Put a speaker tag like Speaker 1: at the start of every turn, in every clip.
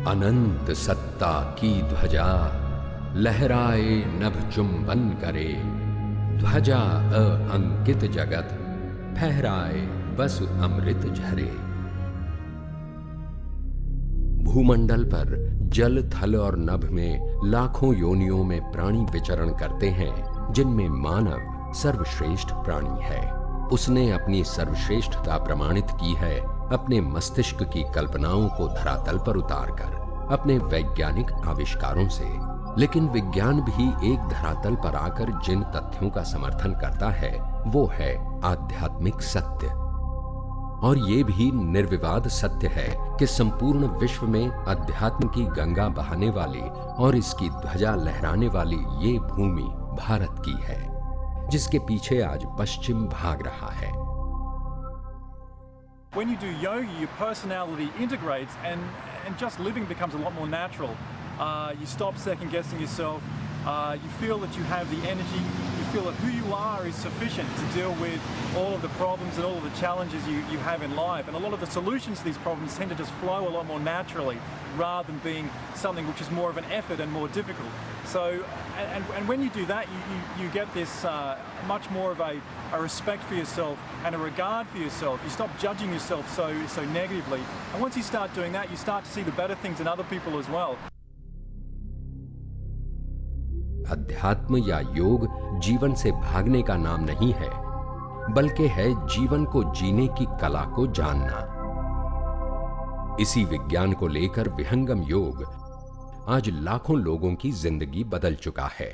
Speaker 1: अनंत सत्ता की ध्वजा लहराए नभ चुंबन करे, ध्वजा अंकित जगत फहराए बस अमृत झरे। भूमंडल पर जल थल और नभ में लाखों योनियों में प्राणी विचरण करते हैं, जिनमें मानव सर्वश्रेष्ठ प्राणी है। उसने अपनी सर्वश्रेष्ठता प्रमाणित की है अपने मस्तिष्क की कल्पनाओं को धरातल पर उतारकर, अपने वैज्ञानिक आविष्कारों से। लेकिन विज्ञान भी एक धरातल पर आकर जिन तथ्यों का समर्थन करता है वो है आध्यात्मिक सत्य। और ये भी निर्विवाद सत्य है कि संपूर्ण विश्व में अध्यात्म की गंगा बहाने वाली और इसकी ध्वजा लहराने वाली ये भूमि भारत की है, जिसके पीछे आज पश्चिम भाग रहा है।
Speaker 2: When you do yoga, your personality integrates and just living becomes a lot more natural. You stop second guessing yourself. You feel that you have the energy. You feel that who you are is sufficient to deal with all of the problems and all of the challenges you have in life. And a lot of the solutions to these problems tend to just flow a lot more naturally rather than being something which is more of an effort and more difficult. So, and when you do that, you get this much more of a respect for yourself and a regard for yourself. You stop judging yourself so negatively. And once you start doing that, you start to see the better things in other people as well.
Speaker 1: अध्यात्म या योग जीवन से भागने का नाम नहीं है, बल्कि है जीवन को जीने की कला को जानना। इसी विज्ञान को लेकर विहंगम योग आज लाखों लोगों की जिंदगी बदल चुका है,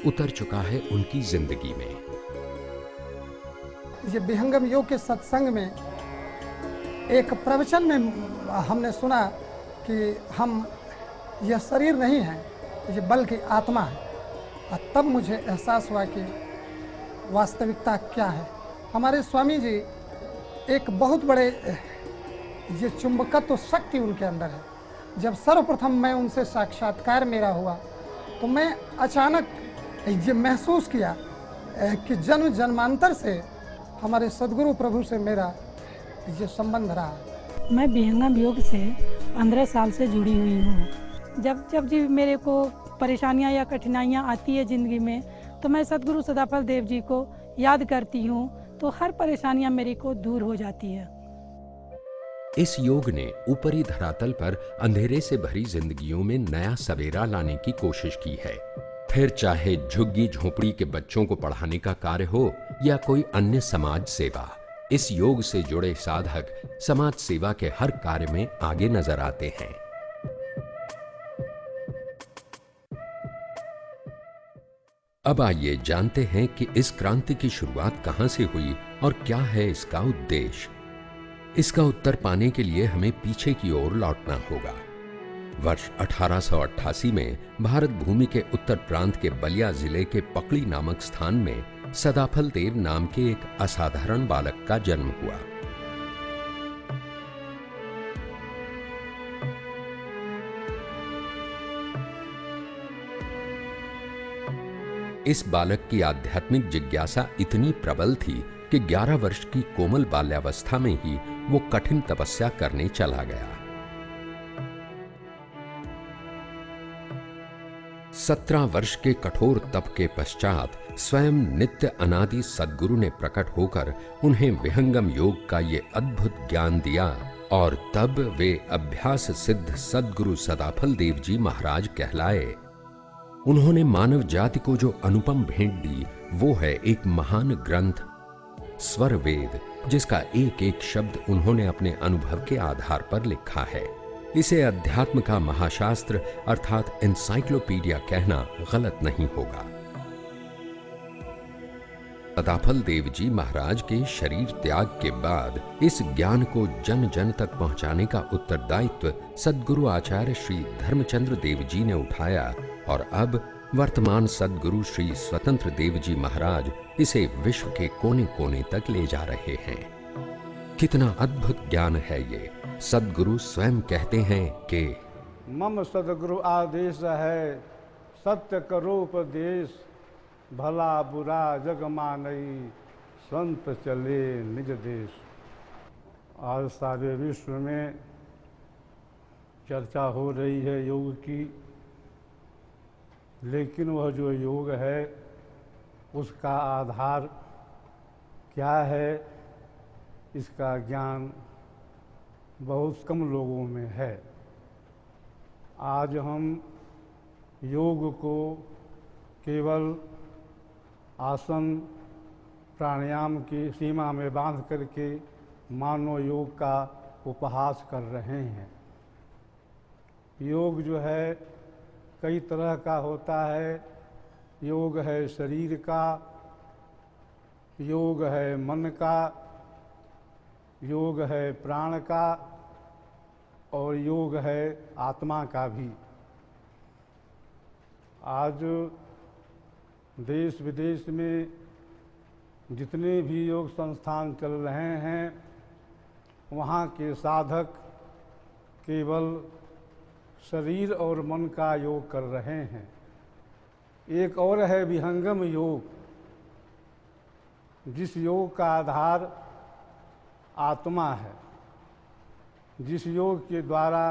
Speaker 1: उतर चुका है उनकी जिंदगी में।
Speaker 3: ये विहंगम योग के सत्संग में एक प्रवचन में हमने सुना कि हम यह शरीर नहीं है, ये बल्कि आत्मा है। और तब मुझे एहसास हुआ कि वास्तविकता क्या है। हमारे स्वामी जी एक बहुत बड़े ये चुंबकत्व शक्ति उनके अंदर है। जब सर्वप्रथम मैं उनसे साक्षात्कार मेरा हुआ तो मैं अचानक ये महसूस किया कि जन्म जन्मांतर से हमारे सद्गुरु प्रभु से मेरा ये संबंध रहा।
Speaker 4: मैं विहंगम योग से 15 साल से जुड़ी हुई हूँ। जब जी मेरे को परेशानियाँ या कठिनाइयाँ आती है ज़िंदगी में, तो मैं सद्गुरु सदाफल देव जी को याद करती हूँ, तो हर परेशानियाँ मेरी को दूर हो जाती है।
Speaker 1: इस योग ने ऊपरी धरातल पर अंधेरे से भरी जिंदगियों में नया सवेरा लाने की कोशिश की है। फिर चाहे झुग्गी झोपड़ी के बच्चों को पढ़ाने का कार्य हो या कोई अन्य समाज सेवा, इस योग से जुड़े साधक समाज सेवा के हर कार्य में आगे नजर आते हैं। अब आइए जानते हैं कि इस क्रांति की शुरुआत कहां से हुई और क्या है इसका उद्देश्य। इसका उत्तर पाने के लिए हमें पीछे की ओर लौटना होगा। वर्ष 1888 में भारत भूमि के उत्तर प्रांत के बलिया जिले के पकड़ी नामक स्थान में सदाफल देव नाम के एक असाधारण बालक का जन्म हुआ। इस बालक की आध्यात्मिक जिज्ञासा इतनी प्रबल थी कि 11 वर्ष की कोमल बाल्यावस्था में ही वो कठिन तपस्या करने चला गया। 17 वर्ष के कठोर तप के पश्चात स्वयं नित्य अनादि सद्गुरु ने प्रकट होकर उन्हें विहंगम योग का ये अद्भुत ज्ञान दिया और तब वे अभ्यास सिद्ध सद्गुरु सदाफल देव जी महाराज कहलाए। उन्होंने मानव जाति को जो अनुपम भेंट दी वो है एक महान ग्रंथ स्वर वेद, जिसका एक एक शब्द उन्होंने अपने अनुभव के आधार पर लिखा है। इसे अध्यात्म का महाशास्त्र अर्थात एनसाइक्लोपीडिया कहना गलत नहीं होगा। सदाफल देव जी महाराज के शरीर त्याग के बाद इस ज्ञान को जन जन तक पहुंचाने का उत्तरदायित्व सद्गुरु आचार्य श्री धर्मचंद्र देव जी ने उठाया और अब वर्तमान सद्गुरु श्री स्वतंत्र देव जी महाराज इसे विश्व के कोने कोने तक ले जा रहे हैं। कितना अद्भुत ज्ञान है ये। सद्गुरु स्वयं कहते हैं कि
Speaker 5: मम सद्गुरु आदेश है सत्य करो उपदेश, भला बुरा जग मानई संत चले निज देश। आज सारे विश्व में चर्चा हो रही है योग की, लेकिन वह जो योग है उसका आधार क्या है, इसका ज्ञान बहुत कम लोगों में है। आज हम योग को केवल आसन प्राणायाम की सीमा में बांध करके मानव योग का उपहास कर रहे हैं। योग जो है कई तरह का होता है। योग है शरीर का, योग है मन का, योग है प्राण का और योग है आत्मा का भी। आज देश विदेश में जितने भी योग संस्थान चल रहे हैं, वहाँ के साधक केवल शरीर और मन का योग कर रहे हैं। एक और है विहंगम योग, जिस योग का आधार आत्मा है, जिस योग के द्वारा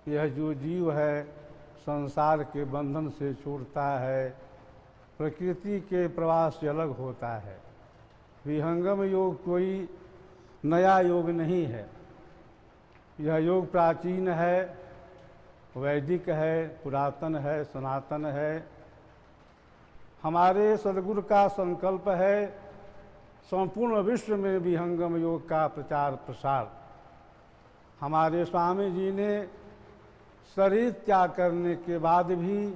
Speaker 5: यह जो जीव है संसार के बंधन से छूटता है, प्रकृति के प्रवाह से अलग होता है। विहंगम योग कोई नया योग नहीं है। यह योग प्राचीन है, वैदिक है, पुरातन है, सनातन है। हमारे सद्गुरु का संकल्प है संपूर्ण विश्व में विहंगम योग का प्रचार प्रसार। हमारे स्वामी जी ने शरीर त्याग करने के बाद भी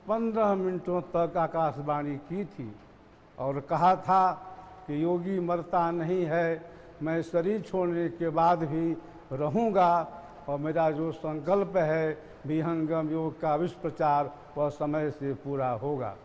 Speaker 5: 15 मिनटों तक आकाशवाणी की थी और कहा था कि योगी मरता नहीं है, मैं शरीर छोड़ने के बाद भी रहूँगा और मेरा जो संकल्प है विहंगम योग का विश्व प्रचार वह समय से पूरा होगा।